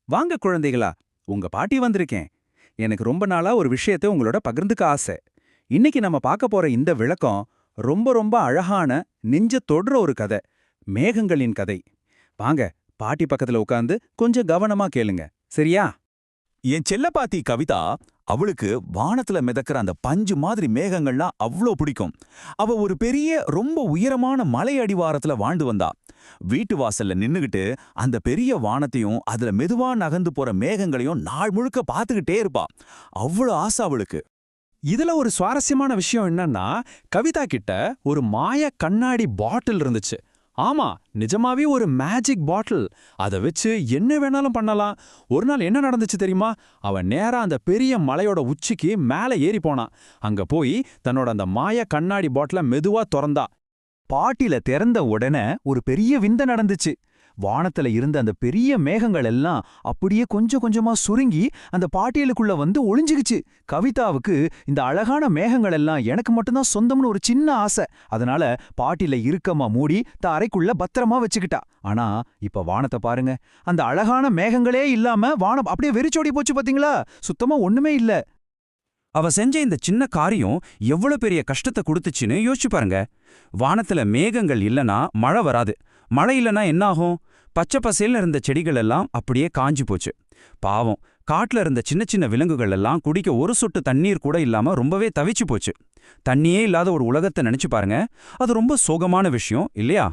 வாங்க குழந்தைகளா, உங்க பாட்டி வந்திருக்கேன். எனக்கு ரொம்ப நாளா ஒரு விஷயத்தை உங்களோட பகிர்ந்துக்க ஆசை. இன்னைக்கு நம்ம பார்க்க போற இந்த விளக்கம் ரொம்ப ரொம்ப அழகான, நெஞ்ச தொடுற ஒரு கதை. மேகங்களின் கதை. வாங்க, பாட்டி பக்கத்துல உட்கார்ந்து கொஞ்சம் கவனமா கேளுங்க. சரியா? என் செல்லப்பாத்தி கவிதா, அவளுக்கு வானத்துல மிதக்கிற அந்த பஞ்சு மாதிரி மேகங்கள்னா அவ்ளோ பிடிக்கும். அவ ஒரு பெரிய ரொம்ப உயரமான மலை அடிவாரத்துல வாழ்ந்து வந்தா. வீட்டு வாசல்ல நின்னுகிட்டு அந்த பெரிய வானத்தையும் அதுல மெதுவா நகர்ந்து போற மேகங்களையும் நாள் முழுக்க பார்த்துக்கிட்டே இருப்பா. அவ்வளோ ஆசை அவளுக்கு. இதுல ஒரு சுவாரஸ்யமான விஷயம் என்னன்னா, கவிதா கிட்ட ஒரு மாய கண்ணாடி பாட்டில் இருந்துச்சு. ஆமா, நிஜமாவே ஒரு மேஜிக் பாட்டில். அதை வச்சு என்ன வேணாலும் பண்ணலாம். ஒரு நாள் என்ன நடந்துச்சு தெரியுமா? அவன் நேரா அந்த பெரிய மலையோட உச்சிக்கு மேல ஏறி போனான். அங்க போய் தன்னோட அந்த மாய கண்ணாடி பாட்டில மெதுவா திறந்தா. பாட்டில திறந்த உடனே ஒரு பெரிய விந்தை நடந்துச்சு. வானத்துல இருந்த அந்த பெரிய மேகங்கள் எல்லாம் அப்படியே கொஞ்சம் கொஞ்சமா சுருங்கி அந்த பாட்டியலுக்குள்ள வந்து ஒளிஞ்சுகிச்சு. கவிதாவுக்கு இந்த அழகான மேகங்கள் எல்லாம் எனக்கு மட்டும்தான் சொந்தம்னு ஒரு சின்ன ஆசை. அதனால பாட்டில இறுக்கமா மூடி அறைக்குள்ள பத்திரமா வச்சுக்கிட்டா. ஆனா இப்ப வானத்தை பாருங்க, அந்த அழகான மேகங்களே இல்லாம வானம் அப்படியே வெறிச்சோடி போச்சு. பாத்தீங்களா? சுத்தமா ஒண்ணுமே இல்ல. அவ செஞ்ச இந்த சின்ன காரியம் எவ்வளவு பெரிய கஷ்டத்தை கொடுத்துச்சுன்னு யோசிச்சு பாருங்க. வானத்துல மேகங்கள் இல்லனா மழை வராது. மழை இல்லனா என்னாகும்? பச்சை பசேல்னு இருந்த செடிகள் எல்லாம் அப்படியே காஞ்சு போச்சு. பாவம், காட்டுல இருந்த சின்ன சின்ன விலங்குகள் எல்லாம் குடிக்க ஒரு சொட்டு தண்ணீர் கூட இல்லாம ரொம்பவே தவிச்சு போச்சு. தண்ணியே இல்லாத ஒரு உலகத்தை நினைச்சு பாருங்க. அது ரொம்ப சோகமான விஷயம் இல்லையா?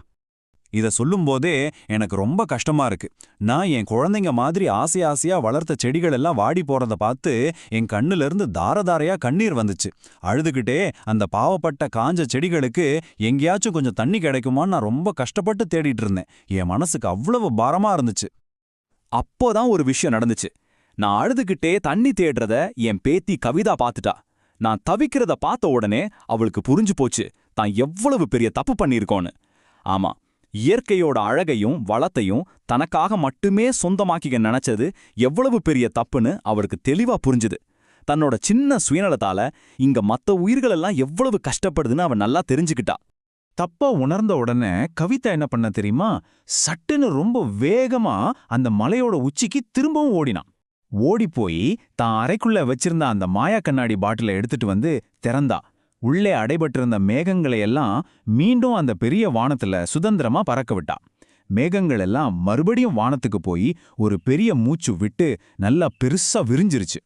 இத சொல்லும்போதே எனக்கு ரொம்ப கஷ்டமா இருக்கு. நான் என் குழந்தைங்க மாதிரி ஆசையா வளர்த்த செடிகள் எல்லாம் வாடி போறத பார்த்து என் கண்ணுல இருந்து தாரதாரையா கண்ணீர் வந்துச்சு. அழுதுகிட்டே அந்த பாவப்பட்ட காஞ்ச செடிகளுக்கு எங்கேயாச்சும் கொஞ்சம் தண்ணி கிடைக்குமான்னு நான் ரொம்ப கஷ்டப்பட்டு தேடிட்டு இருந்தேன். என் மனசுக்கு அவ்வளவு பாரமா இருந்துச்சு. அப்போதான் ஒரு விஷயம் நடந்துச்சு. நான் அழுதுகிட்டே தண்ணி தேடுறத என் பேத்தி கவிதா பார்த்துட்டா. நான் தவிக்கிறத பார்த்த உடனே அவளுக்கு புரிஞ்சு போச்சு தான் எவ்வளவு பெரிய தப்பு பண்ணியிருக்கோன்னு. ஆமா, இயற்கையோட அழகையும் வளத்தையும் தனக்காக மட்டுமே சொந்தமாக்கிக்க நினைச்சது எவ்வளவு பெரிய தப்புன்னு அவருக்கு தெளிவா புரிஞ்சுது. தன்னோட சின்ன சுயநலத்தால இங்க மத்த உயிர்களெல்லாம் எவ்வளவு கஷ்டப்படுதுன்னு அவன் நல்லா தெரிஞ்சுக்கிட்டா. தப்பா உணர்ந்த உடனே கவிதா என்ன பண்ண தெரியுமா? சட்டுன்னு ரொம்ப வேகமா அந்த மலையோட உச்சிக்கு திரும்பவும் ஓடினான். ஓடிப்போய் தான் அறைக்குள்ள வச்சிருந்த அந்த மாயா கண்ணாடி பாட்டில எடுத்துட்டு வந்து திறந்தா. உள்ளே அடைபட்டிருந்த மேகங்களை எல்லாம் மீண்டும் அந்த பெரிய வானத்துல சுதந்திரமா பறக்க விட்டா. மேகங்கள் எல்லாம் மறுபடியும் வானத்துக்கு போய் ஒரு பெரிய மூச்சு விட்டு நல்லா பெருசா விரிஞ்சிருச்சு.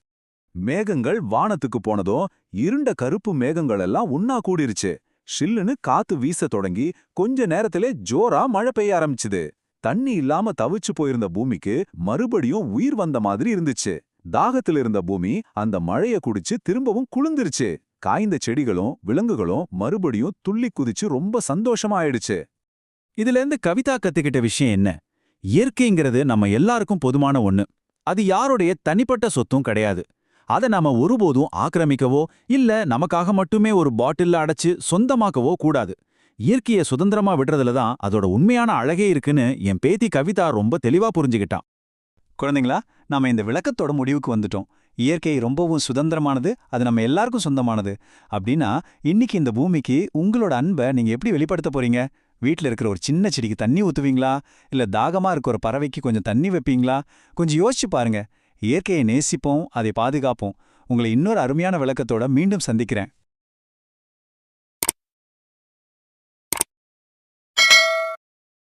மேகங்கள் வானத்துக்கு போனதும் இருண்ட கருப்பு மேகங்கள் எல்லாம் உன்னா கூடிருச்சு. ஷில்லுன்னு காத்து வீச தொடங்கி கொஞ்ச நேரத்திலே ஜோரா மழை பெய்ய ஆரம்பிச்சுது. தண்ணி இல்லாம தவிச்சு போயிருந்த பூமிக்கு மறுபடியும் உயிர் வந்த மாதிரி இருந்துச்சு. தாகத்தில் இருந்த பூமி அந்த மழைய குடிச்சு திரும்பவும் குளிர்ந்துருச்சு. காய்ந்த செடிகளும் விலங்குகளும் மறுபடியும் துள்ளி குதிச்சு ரொம்ப சந்தோஷமா ஆயிடுச்சு. இதுல இருந்து கவிதா கத்துக்கிட்ட விஷயம் என்ன? இயற்கைங்கிறது நம்ம எல்லாருக்கும் பொதுமான ஒண்ணு. அது யாருடைய தனிப்பட்ட சொத்தும் கிடையாது. அதை நாம ஒருபோதும் ஆக்கிரமிக்கவோ இல்ல நமக்காக மட்டுமே ஒரு பாட்டில்ல அடைச்சு சொந்தமாக்கவோ கூடாது. இயற்கையை சுதந்திரமா விடுறதுல தான் அதோட உண்மையான அழகே இருக்குன்னு என் பேத்தி கவிதா ரொம்ப தெளிவா புரிஞ்சுக்கிட்டான். குழந்தைங்களா, நாம இந்த விளக்கத்தோட முடிவுக்கு வந்துட்டோம். இயற்கை ரொம்பவும் சுதந்திரமானது, அது நம்ம எல்லாருக்கும் சொந்தமானது. அப்படின்னா இன்னைக்கு இந்த பூமிக்கு உங்களோட அன்பை நீங்க எப்படி வெளிப்படுத்த போறீங்க? வீட்டில் இருக்கிற ஒரு சின்ன செடிக்கு தண்ணி ஊத்துவீங்களா? இல்ல தாகமா இருக்க ஒரு பறவைக்கு கொஞ்சம் தண்ணி வைப்பீங்களா? கொஞ்சம் யோசிச்சு பாருங்க. இயற்கையை நேசிப்போம், அதை பாதுகாப்போம். உங்களை இன்னொரு அருமையான விளக்கத்தோட மீண்டும் சந்திக்கிறேன்.